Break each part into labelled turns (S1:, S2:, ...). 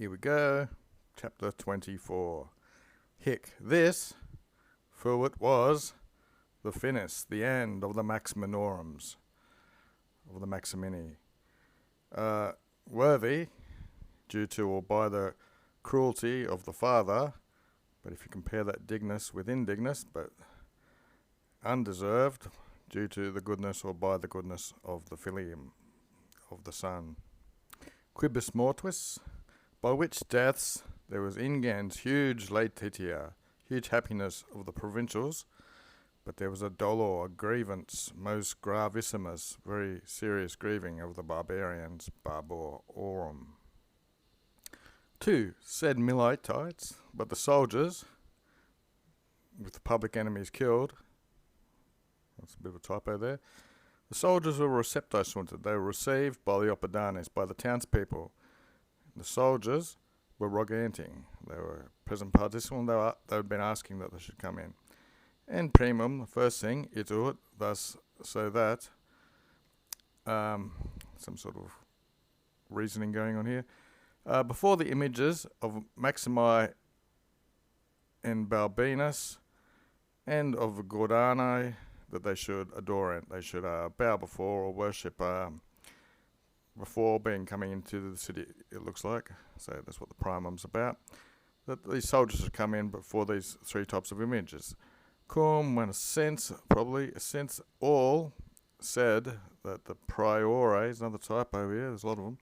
S1: Here we go. Chapter 24. Hic this, for it was the finis, the end of the Maximinorums, of the Maximini. Worthy, due to or by the cruelty of the father, but if you compare that dignus with indignus, but undeserved, due to the goodness or by the goodness of the filium, of the son. Quibus mortuis, by which deaths there was ingens huge laetitia, huge happiness of the provincials, but there was a dolor, a grievance, most gravissimus, very serious grieving of the barbarians, barbarorum. 2. Said Militites, but the soldiers, with the public enemies killed, that's a bit of a typo there, the soldiers were receptos wanted, they were received by the Oppidanes, by the townspeople. The soldiers were roganting, they were present participants, they had been asking that they should come in. And primum, the first thing, it ut, thus, so that, some sort of reasoning going on here, before the images of Maximi and Balbinus and of Gordani, that they should adore it, they should bow before or worship before coming into the city, it looks like. So that's what the primum's about. That these soldiers should come in before these three types of images. Cum, when a sense all said that the priores, another typo here, there's a lot of them,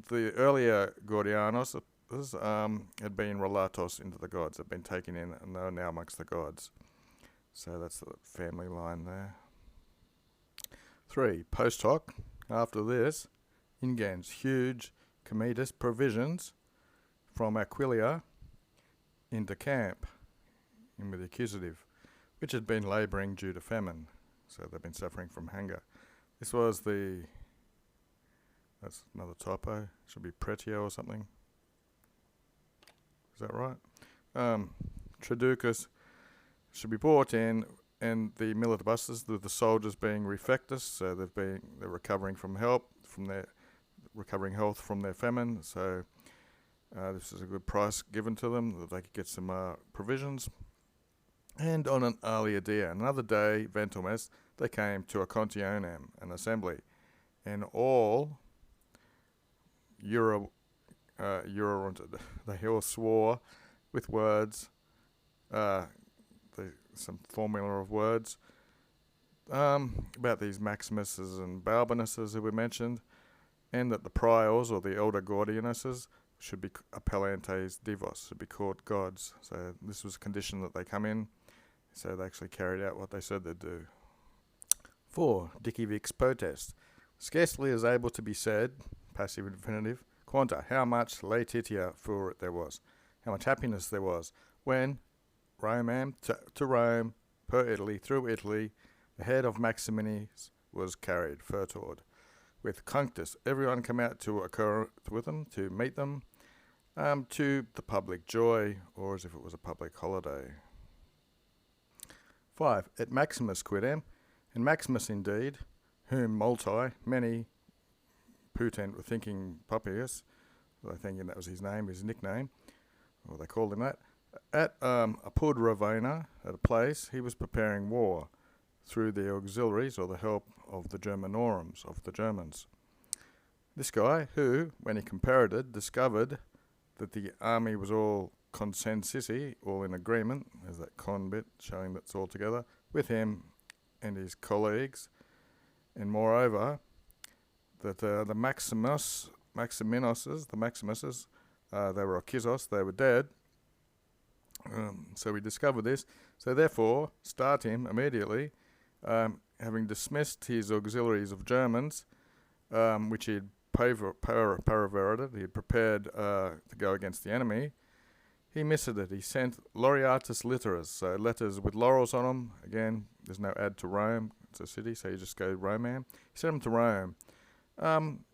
S1: the earlier Gordianos had been relatos into the gods, had been taken in, and they are now amongst the gods. So that's the family line there. 3. Post hoc, after this, ingens huge cometus provisions from Aquilia into camp, in with the accusative, which had been labouring due to famine. So they've been suffering from hunger. This was that's another typo, should be pretio or something. Is that right? Traducus should be brought in, and the militibusses, the soldiers being refectus, so they're recovering from health from their famine. So this is a good price given to them that they could get some provisions. And on an earlier day, another day, ventumes, they came to a contionem, an assembly, and all they all swore with words, some formula of words, about these Maximuses and Balbinuses who we mentioned, and that the priors or the elder Gordianuses should be appellantes divos, should be called gods. So this was a condition that they come in, so they actually carried out what they said they'd do. 4. Dicivix potest, scarcely is able to be said, passive infinitive, quanta, how much laetitia furit there was, how much happiness there was, when Romam to Rome, per Italy, through Italy, the head of Maximinus was carried, furtord. With cunctus, everyone come out to occur with them, to meet them, to the public joy, or as if it was a public holiday. 5. Et Maximus quidem, and Maximus indeed, whom multi, many, putent were thinking Papias, they thinking that was his name, his nickname, or they called him that. At Apud Ravenna, at a place, he was preparing war through the auxiliaries or the help of the Germanorums, of the Germans. This guy, who, when he compared it, discovered that the army was all consensisi, all in agreement, there's that con bit showing that's all together, with him and his colleagues, and moreover, that the Maximuses, they were Okizos, they were dead. So we discovered this. So therefore, start him immediately, having dismissed his auxiliaries of Germans, which he had paraverated, he had prepared to go against the enemy. He missed it. He sent laureatus litteras, so letters with laurels on them. Again, there's no add to Rome. It's a city, so you just go Romam. He sent them to Rome,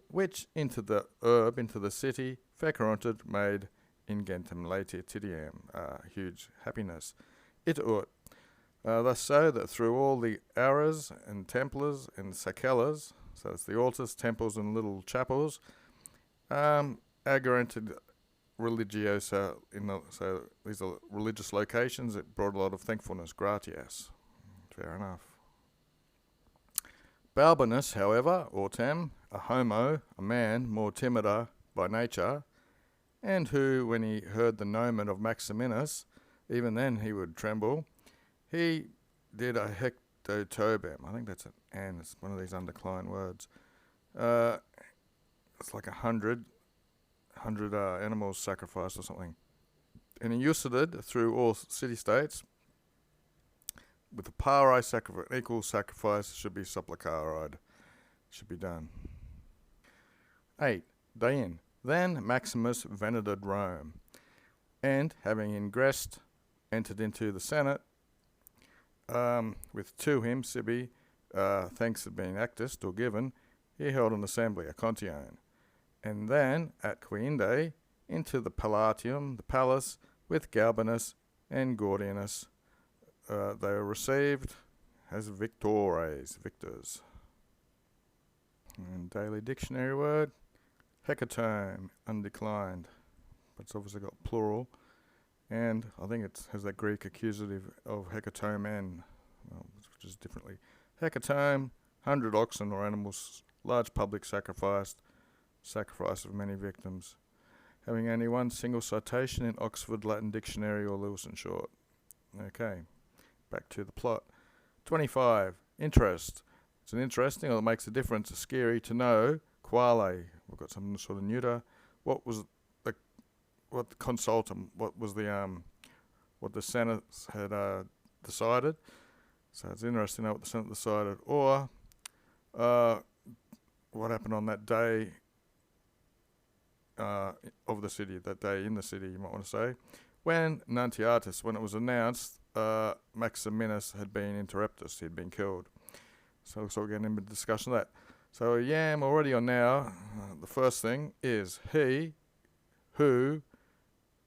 S1: which into the herb, into the city, fecerunt made ingentem laetitia, huge happiness. It ut, thus so that through all the auras and templars and sacellas, so it's the altars, temples, and little chapels, aggeranted religiosa, so these are religious locations. It brought a lot of thankfulness, gratias. Fair enough. Balbinus, however, autem, a homo, a man more timider by nature, and who, when he heard the nomen of Maximinus, even then he would tremble, he did a hectotobem. I think that's it's one of these underlined words. It's like 100 animals sacrificed or something. And he usaded through all city-states with the pari sacrifice, equal sacrifice should be supplicaried, should be done. 8. Dein. Then Maximus veneted Rome, and having ingressed, entered into the Senate, with to him, sibi, thanks had been actus or given, he held an assembly, a contione, and then at Quiinde into the Palatium, the palace, with Galbanus and Gordianus. They were received as victores, victors. And daily dictionary word, hecatomb, undeclined, but it's obviously got plural, and I think it has that Greek accusative of hekatomen, which is differently. Hecatomb, 100 oxen or animals, large public sacrifice of many victims, having only one single citation in Oxford Latin Dictionary or Lewis and Short. Okay, back to the plot. 25. Interest. It's an interesting, or it makes a difference, scary to know, quale, we've got some sort of neuter, what the consultum, what the Senate had decided. So it's interesting to know what the Senate decided, or what happened on that day of the city, that day in the city, you might want to say, when Nuntiatus, when it was announced, Maximinus had been interruptus, he'd been killed. So we're getting into discussion of that. So I'm already on now. The first thing is he who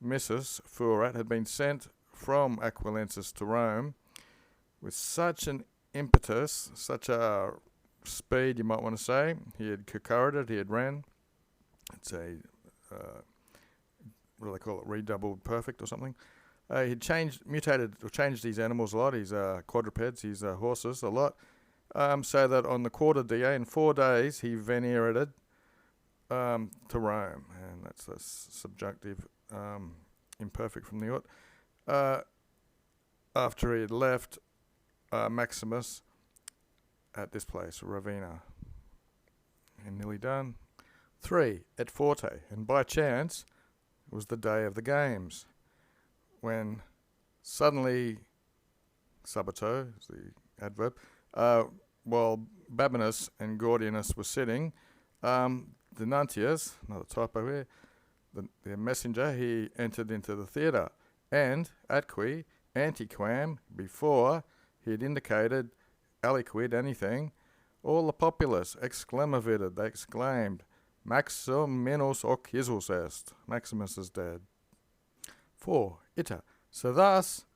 S1: Missus Furat had been sent from Aquilensis to Rome with such an impetus, such a speed, you might want to say. He had concurred, he had ran. It's a, what do they call it, redoubled perfect or something. He'd changed these animals a lot, his quadrupeds, his horses a lot, so that on the quarter day, in 4 days, he venerated to Rome. And that's a subjunctive imperfect from the ut. After he had left Maximus at this place, Ravenna. And nearly done. 3. Et forte. And by chance, it was the day of the games, when suddenly, subito is the adverb, while Babinus and Gordianus were sitting, the Nuntius, another typo here, the messenger, he entered into the theatre, and atqui, antiquam, before he had indicated aliquid, anything, all the populace exclamavited, they exclaimed, Maximinus hoc Jesus est, Maximus is dead. 4. Ita. So thus,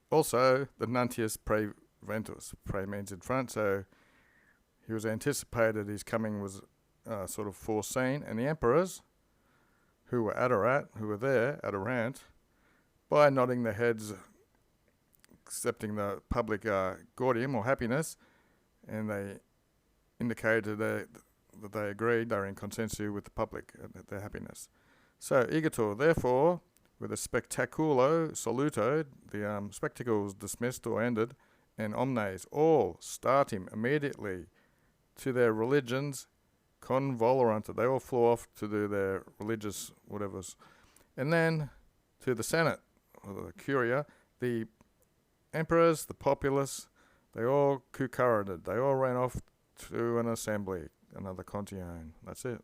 S1: also, the Nuntius praeventus. Pre means in front, so he was anticipated, his coming was sort of foreseen, and the emperors, who were there, adorant, by nodding their heads, accepting the public gaudium or happiness, and they indicated that they agreed, they were in consensus with the public, their happiness. So, igitur, therefore, with a spectaculo saluto, the spectacle was dismissed or ended, and omnes, all, startim immediately to their religions, convoluerant, they all flew off to do their religious whatevers. And then to the Senate, or the Curia, the emperors, the populace, they all concurred, they all ran off to an assembly, another contione. That's it.